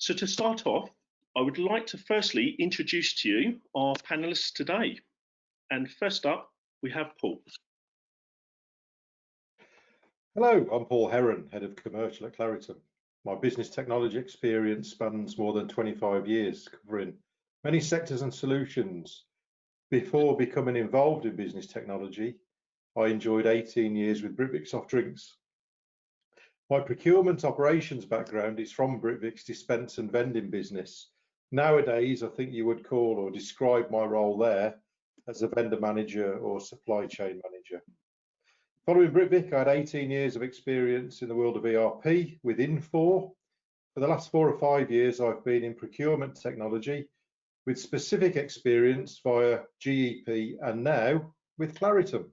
So to start off, I would like to firstly introduce to you our panelists today. And first up, we have Paul. Hello, I'm Paul Heron, Head of Commercial at Claritum. My business technology experience spans more than 25 years, covering many sectors and solutions. Before becoming involved in business technology, I enjoyed 18 years with Britvic Soft Drinks. My procurement operations background is from Britvic's dispense and vending business. Nowadays, I think you would call or describe my role there as a vendor manager or supply chain manager. Following Britvic, I had 18 years of experience in the world of ERP with Infor. For the last 4 or 5 years, I've been in procurement technology with specific experience via GEP and now with Claritum.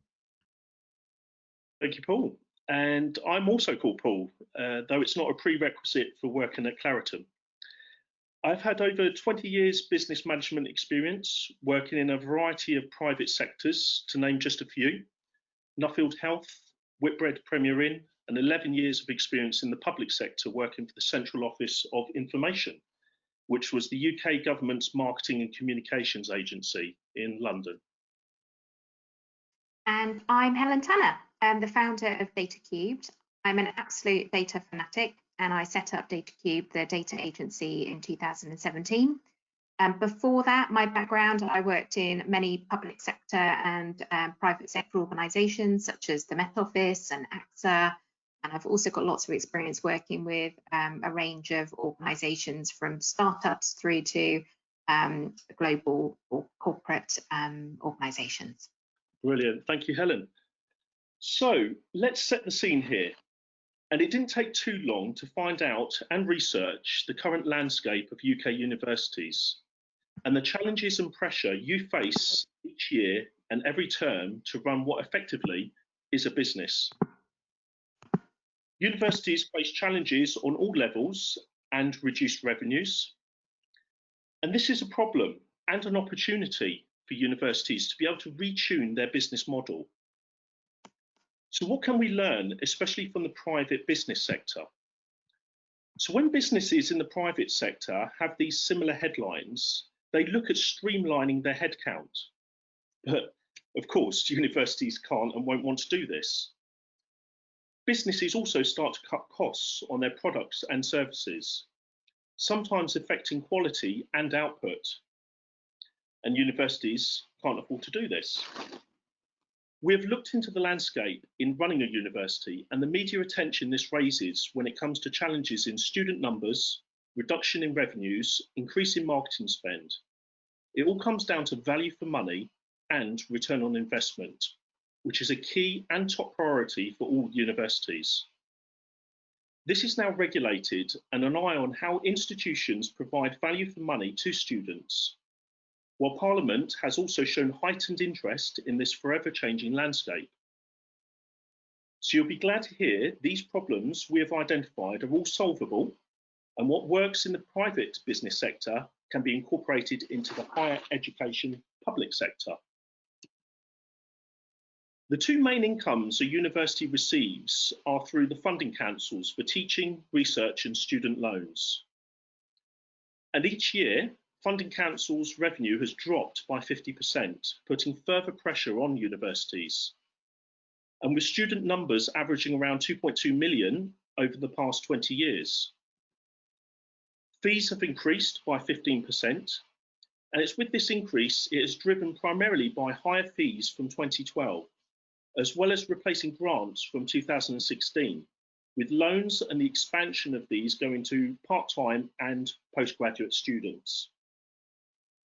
Thank you, Paul. And I'm also called Paul, though it's not a prerequisite for working at Claritum. I've had over 20 years business management experience working in a variety of private sectors, to name just a few. Nuffield Health, Whitbread Premier Inn, and 11 years of experience in the public sector working for the Central Office of Information, which was the UK government's marketing and communications agency in London. And I'm Helen Tanner. I'm the founder of Data Cubed. I'm an absolute data fanatic, and I set up Data Cube, the data agency, in 2017. Before that, my background, I worked in many public sector and private sector organisations such as the Met Office and AXA, and I've also got lots of experience working with a range of organisations from startups through to global or corporate organisations. Brilliant, thank you, Helen. So let's set the scene here. And it didn't take too long to find out and research the current landscape of UK universities and the challenges and pressure you face each year and every term to run what effectively is a business. Universities face challenges on all levels and reduced revenues. And this is a problem and an opportunity for universities to be able to retune their business model. So what can we learn, especially from the private business sector? So when businesses in the private sector have these similar headlines, they look at streamlining their headcount. But of course, universities can't and won't want to do this. Businesses also start to cut costs on their products and services, sometimes affecting quality and output. And universities can't afford to do this. We have looked into the landscape in running a university and the media attention this raises when it comes to challenges in student numbers, reduction in revenues, increase in marketing spend. It all comes down to value for money and return on investment, which is a key and top priority for all universities. This is now regulated and an eye on how institutions provide value for money to students, while Parliament has also shown heightened interest in this forever changing landscape. So you'll be glad to hear these problems we have identified are all solvable, and what works in the private business sector can be incorporated into the higher education public sector. The two main incomes a university receives are through the funding councils for teaching, research and student loans. And each year, funding councils' revenue has dropped by 50%, putting further pressure on universities. And with student numbers averaging around 2.2 million over the past 20 years. Fees have increased by 15%, and it's with this increase, it is driven primarily by higher fees from 2012, as well as replacing grants from 2016, with loans and the expansion of these going to part-time and postgraduate students.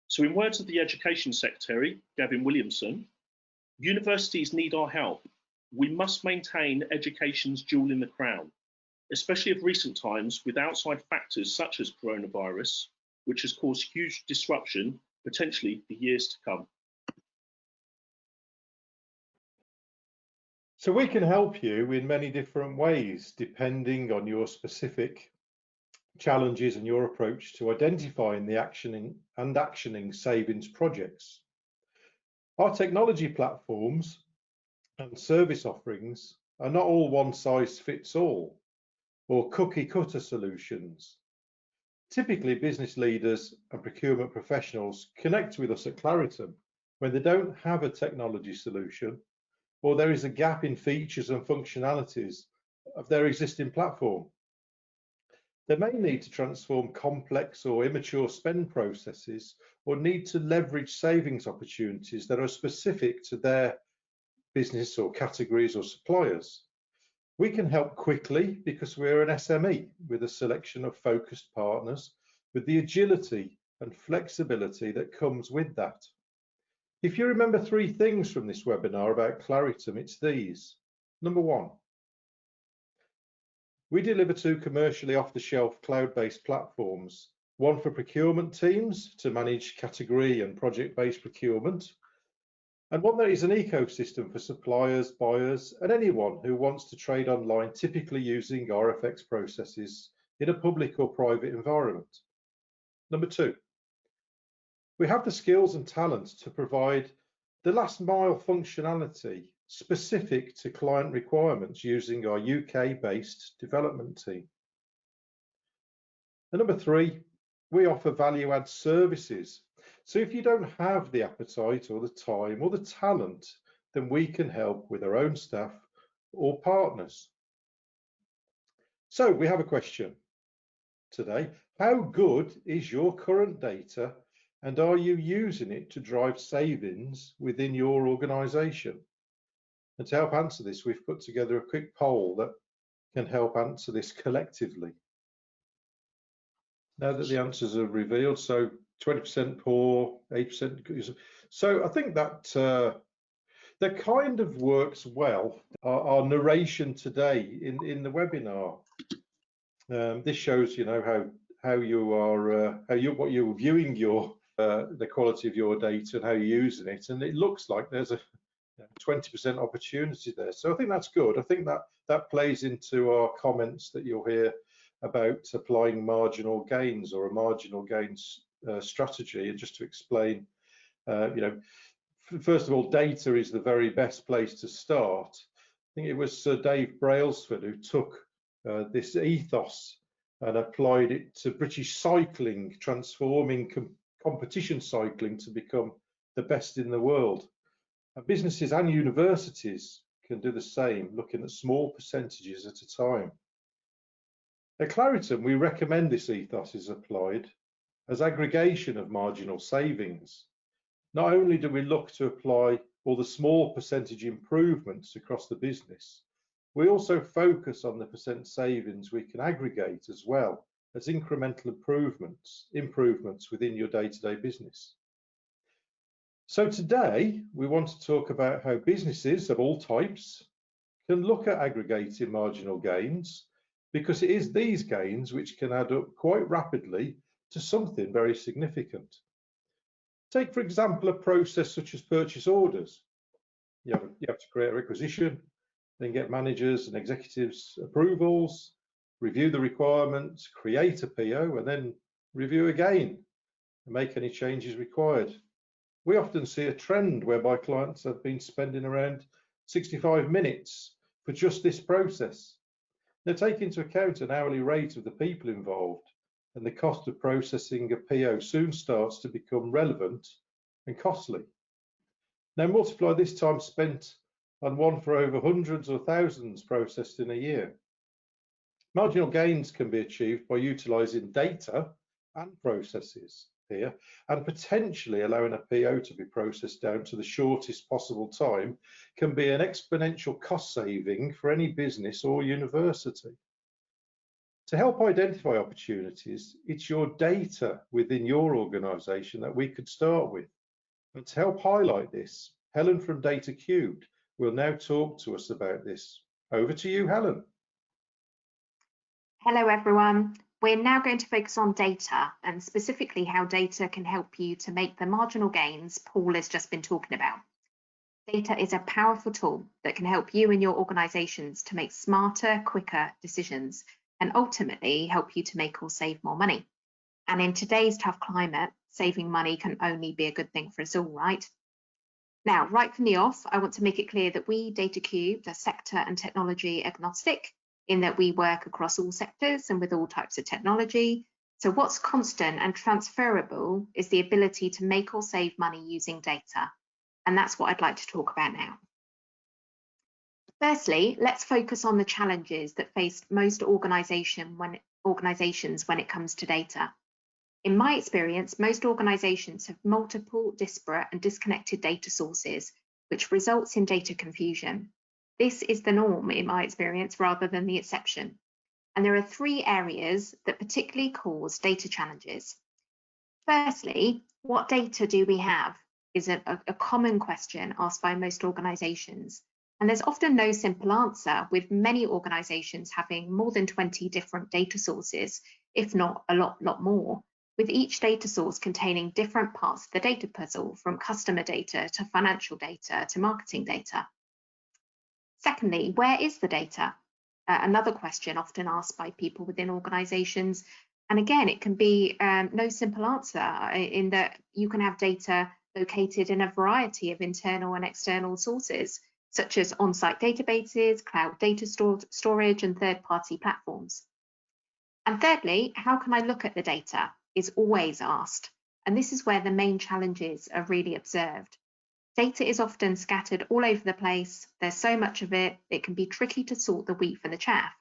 So in words of the Education Secretary, Gavin Williamson, universities need our help. We must maintain education's jewel in the crown, especially of recent times with outside factors such as coronavirus, which has caused huge disruption, potentially for years to come. So we can help you in many different ways, depending on your specific challenges and your approach to identifying the actioning savings projects. Our technology platforms and service offerings are not all one size fits all or cookie cutter solutions. Typically, business leaders and procurement professionals connect with us at Claritum when they don't have a technology solution, or there is a gap in features and functionalities of their existing platform. They may need to transform complex or immature spend processes, or need to leverage savings opportunities that are specific to their business or categories or suppliers. We can help quickly because we're an SME with a selection of focused partners with the agility and flexibility that comes with that. If you remember 3 things from this webinar about Claritum, it's these. Number 1, we deliver 2 commercially off-the-shelf cloud-based platforms, one for procurement teams to manage category and project-based procurement, and one that is an ecosystem for suppliers, buyers, and anyone who wants to trade online, typically using RFX processes in a public or private environment. Number 2, we have the skills and talent to provide the last mile functionality specific to client requirements using our UK-based development team. And number 3, we offer value-add services. So if you don't have the appetite or the time or the talent, then we can help with our own staff or partners. So we have a question today. How good is your current data, and are you using it to drive savings within your organisation? And to help answer this, we've put together a quick poll that can help answer this collectively. Now that the answers are revealed, so 20% poor, 8% good. So I think that that kind of works well. Our narration today in the webinar. This shows, you know, how you are, what you're viewing your the quality of your data and how you're using it, and it looks like there's a 20% opportunity there. So I think that's good. I think that plays into our comments that you'll hear about applying marginal gains or a marginal gains strategy. And just to explain, you know, first of all, data is the very best place to start. I think it was Sir Dave Brailsford who took this ethos and applied it to British cycling, transforming competition cycling to become the best in the world. And businesses and universities can do the same, looking at small percentages at a time. At Claritum, we recommend this ethos is applied as aggregation of marginal savings. Not only do we look to apply all the small percentage improvements across the business, we also focus on the percent savings we can aggregate as well as incremental improvements within your day-to-day business. So today, we want to talk about how businesses of all types can look at aggregating marginal gains, because it is these gains which can add up quite rapidly to something very significant. Take, for example, a process such as purchase orders. You have to create a requisition, then get managers and executives approvals, review the requirements, create a PO, and then review again and make any changes required. We often see a trend whereby clients have been spending around 65 minutes for just this process. Now, take into account an hourly rate of the people involved, and the cost of processing a PO soon starts to become relevant and costly. Now, multiply this time spent on one for over hundreds or thousands processed in a year. Marginal gains can be achieved by utilising data and processes here, and potentially allowing a PO to be processed down to the shortest possible time can be an exponential cost saving for any business or university. To help identify opportunities, it's your data within your organisation that we could start with. And to help highlight this, Helen from Data Cubed will now talk to us about this. Over to you, Helen. Hello, everyone. We're now going to focus on data, and specifically how data can help you to make the marginal gains Paul has just been talking about. Data is a powerful tool that can help you and your organisations to make smarter, quicker decisions, and ultimately help you to make or save more money. And in today's tough climate, saving money can only be a good thing for us all, right? Now, right from the off, I want to make it clear that we, Data Cubed, are sector and technology agnostic, in that we work across all sectors and with all types of technology. So what's constant and transferable is the ability to make or save money using data. And that's what I'd like to talk about now. Firstly, let's focus on the challenges that face most organizations when it comes to data. In my experience, most organizations have multiple disparate and disconnected data sources, which results in data confusion. This is the norm in my experience rather than the exception. And there are three areas that particularly cause data challenges. Firstly, what data do we have is a common question asked by most organizations. And there's often no simple answer, with many organizations having more than 20 different data sources, if not a lot more, with each data source containing different parts of the data puzzle, from customer data to financial data to marketing data. Secondly, where is the data? Another question often asked by people within organizations. And again, it can be no simple answer, in that you can have data located in a variety of internal and external sources, such as on-site databases, cloud data storage, and third-party platforms. And thirdly, how can I look at the data is always asked. And this is where the main challenges are really observed. Data is often scattered all over the place. There's so much of it, it can be tricky to sort the wheat from the chaff.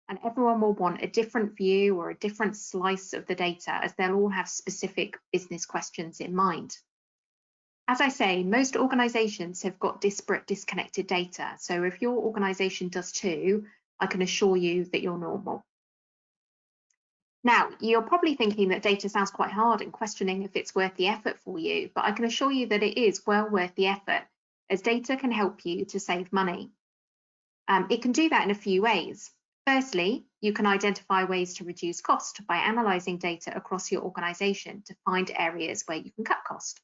And everyone will want a different view or a different slice of the data, as they'll all have specific business questions in mind. As I say, most organizations have got disparate, disconnected data. So if your organization does too, I can assure you that you're normal. Now, you're probably thinking that data sounds quite hard and questioning if it's worth the effort for you, but I can assure you that it is well worth the effort, as data can help you to save money. It can do that in a few ways. Firstly, you can identify ways to reduce cost by analysing data across your organisation to find areas where you can cut cost.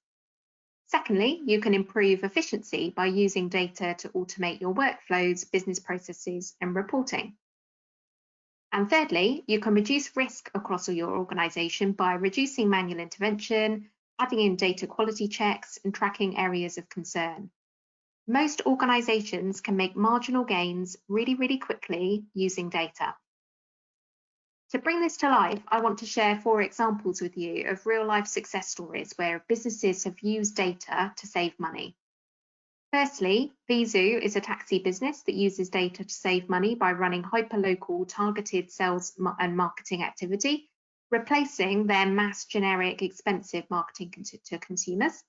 Secondly, you can improve efficiency by using data to automate your workflows, business processes, and reporting. And thirdly, you can reduce risk across your organisation by reducing manual intervention, adding in data quality checks, and tracking areas of concern. Most organisations can make marginal gains really quickly using data. To bring this to life, I want to share 4 examples with you of real-life success stories where businesses have used data to save money. Firstly, Vizu is a taxi business that uses data to save money by running hyperlocal targeted sales and marketing activity, replacing their mass generic expensive marketing to consumers.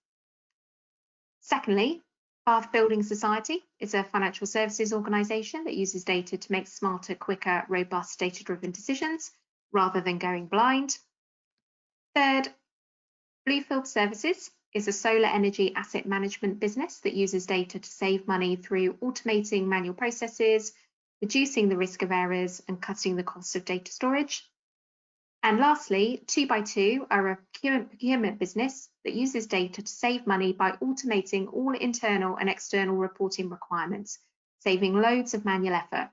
Secondly, Bath Building Society is a financial services organisation that uses data to make smarter, quicker, robust, data-driven decisions rather than going blind. Third, Bluefield Services is a solar energy asset management business that uses data to save money through automating manual processes, reducing the risk of errors, and cutting the cost of data storage. And lastly, 2x2 are a procurement business that uses data to save money by automating all internal and external reporting requirements, saving loads of manual effort.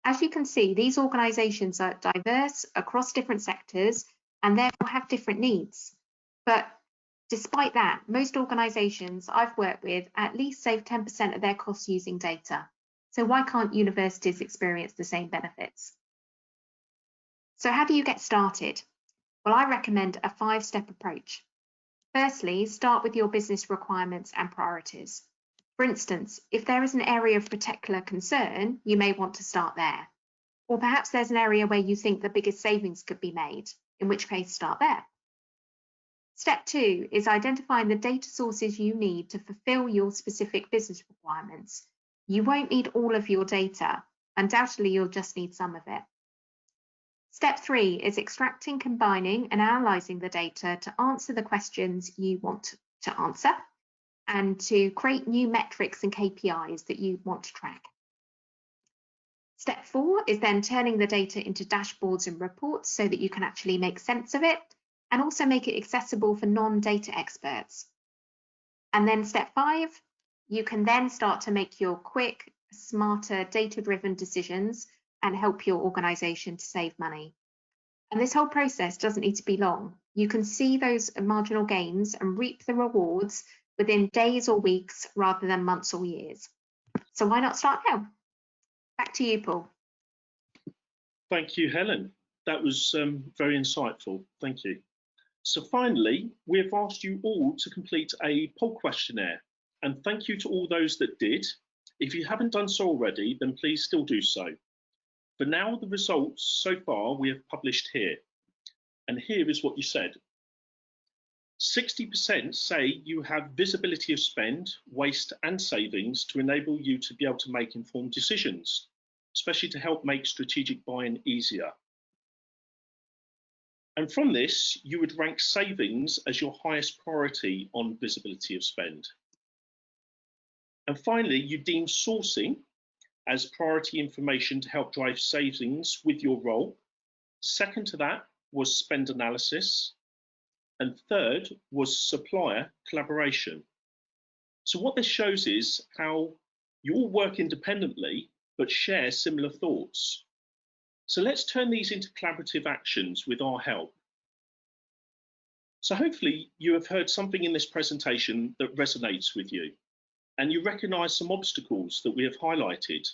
As you can see, these organisations are diverse across different sectors and therefore have different needs. But despite that, most organisations I've worked with at least save 10% of their costs using data. So why can't universities experience the same benefits? So how do you get started? Well, I recommend a 5-step approach. Firstly, start with your business requirements and priorities. For instance, if there is an area of particular concern, you may want to start there. Or perhaps there's an area where you think the biggest savings could be made, in which case start there. Step 2 is identifying the data sources you need to fulfill your specific business requirements. You won't need all of your data. Undoubtedly, you'll just need some of it. Step 3 is extracting, combining, and analysing the data to answer the questions you want to answer and to create new metrics and KPIs that you want to track. Step 4 is then turning the data into dashboards and reports so that you can actually make sense of it and also make it accessible for non-data experts. And then step 5, you can then start to make your quick, smarter, data-driven decisions and help your organisation to save money. And this whole process doesn't need to be long. You can see those marginal gains and reap the rewards within days or weeks rather than months or years. So why not start now? Back to you, Paul. Thank you, Helen. That was very insightful. Thank you. So finally, we have asked you all to complete a poll questionnaire, and thank you to all those that did. If you haven't done so already, then please still do so. For now, the results so far we have published here, and here is what you said. 60% say you have visibility of spend, waste and savings to enable you to be able to make informed decisions, especially to help make strategic buying easier. And from this, you would rank savings as your highest priority on visibility of spend. And finally, you deem sourcing as priority information to help drive savings with your role. Second to that was spend analysis. And third was supplier collaboration. So what this shows is how you all work independently, but share similar thoughts. So let's turn these into collaborative actions with our help. So hopefully you have heard something in this presentation that resonates with you, and you recognise some obstacles that we have highlighted.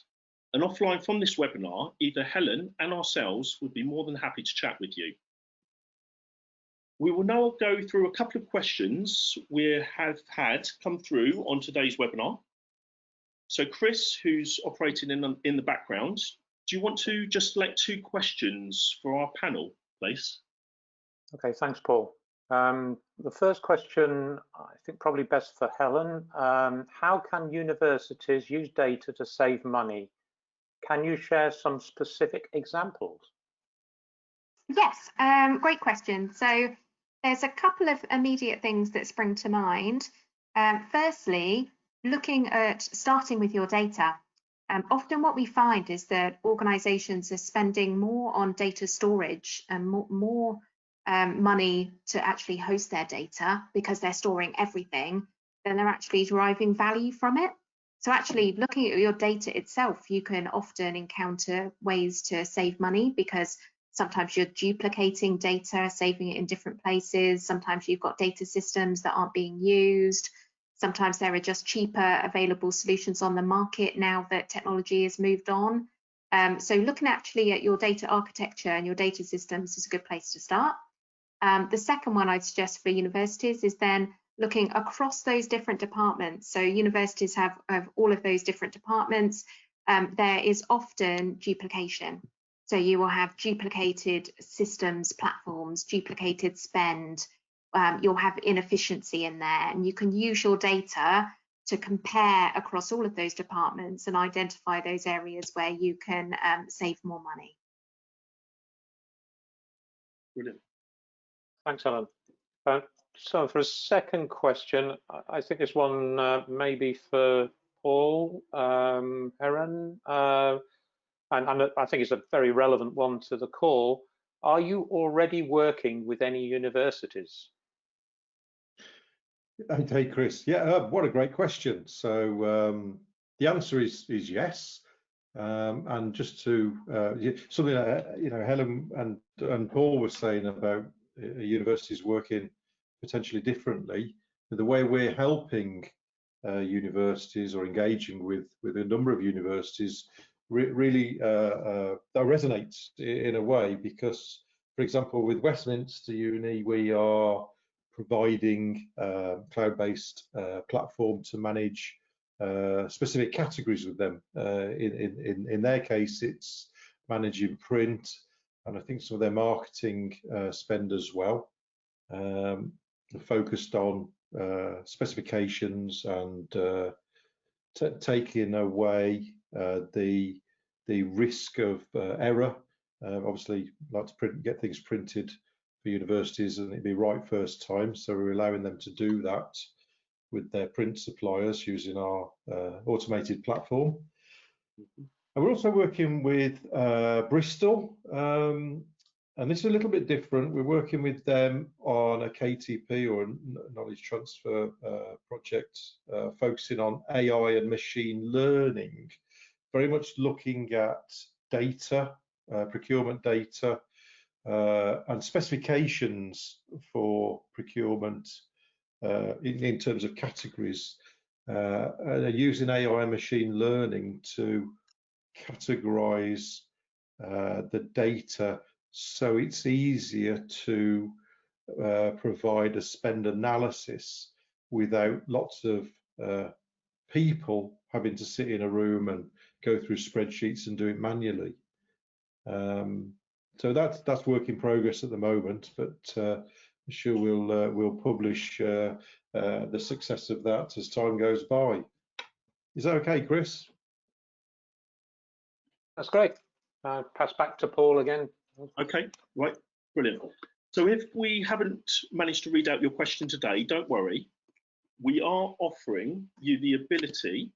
And offline from this webinar, either Helen and ourselves would be more than happy to chat with you. We will now go through a couple of questions we have had come through on today's webinar. So Chris, who's operating in the background, do you want to just select 2 questions for our panel, please? Okay, thanks, Paul. The first question, I think probably best for Helen. How can universities use data to save money? Can you share some specific examples? Yes, great question. So there's a couple of immediate things that spring to mind. Firstly, starting with your data. Often what we find is that organizations are spending more on data storage and more money to actually host their data because they're storing everything than they're actually deriving value from it. So actually looking at your data itself, you can often encounter ways to save money because sometimes you're duplicating data, saving it in different places. Sometimes you've got data systems that aren't being used. Sometimes there are just cheaper available solutions on the market now that technology has moved on. So looking actually at your data architecture and your data systems is a good place to start. The second one I'd suggest for universities is then looking across those different departments. So universities have all of those different departments. There is often duplication. So you will have duplicated systems, platforms, duplicated spend. You'll have inefficiency in there, and you can use your data to compare across all of those departments and identify those areas where you can save more money. Brilliant. Thanks, Helen. So for a second question, I think this one maybe for Paul Heron, and I think it's a very relevant one to the call. Are you already working with any universities? Hey, Chris. Yeah, what a great question. So the answer is yes. And just to something Helen and Paul were saying about universities working potentially differently. The way we're helping universities or engaging with a number of universities really that resonates in a way, because, for example, with Westminster Uni, we are providing cloud-based platform to manage specific categories with them. In their case, it's managing print, and I think some of their marketing spend as well, focused on specifications and taking away the risk of error. Obviously, like to get things printed for universities and it'd be right first time, so we're allowing them to do that with their print suppliers using our automated platform. And we're also working with Bristol, and this is a little bit different. We're working with them on a KTP, or a knowledge transfer project, focusing on AI and machine learning, very much looking at data, procurement data, and specifications for procurement in terms of categories. They're using AI and machine learning to categorize the data so it's easier to provide a spend analysis without lots of people having to sit in a room and go through spreadsheets and do it manually. So that's work in progress at the moment, but I'm sure we'll publish the success of that as time goes by. Is that okay, Chris? That's great. Pass back to Paul again. Okay, right, brilliant. So if we haven't managed to read out your question today, don't worry. We are offering you the ability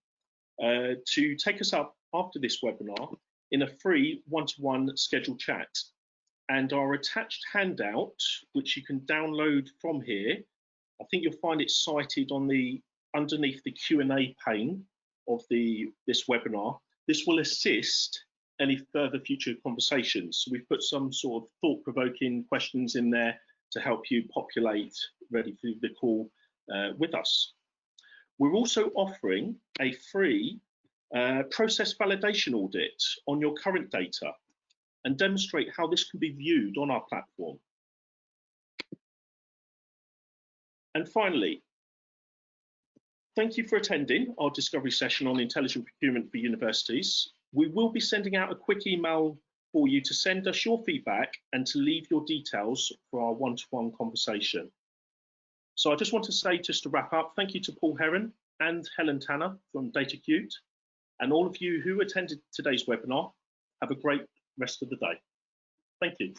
to take us up after this webinar in a free one-to-one scheduled chat. And our attached handout, which you can download from here, I think you'll find it cited on the underneath the Q&A pane of this webinar. This will assist any further future conversations. So we've put some sort of thought-provoking questions in there to help you populate ready for the call with us. We're also offering a free process validation audit on your current data and demonstrate how this can be viewed on our platform. And finally, thank you for attending our discovery session on intelligent procurement for universities. We will be sending out a quick email for you to send us your feedback and to leave your details for our one-to-one conversation. So I just want to say, just to wrap up, thank you to Paul Heron and Helen Tanner from DataCubed, and all of you who attended today's webinar. Have a great rest of the day. Thank you.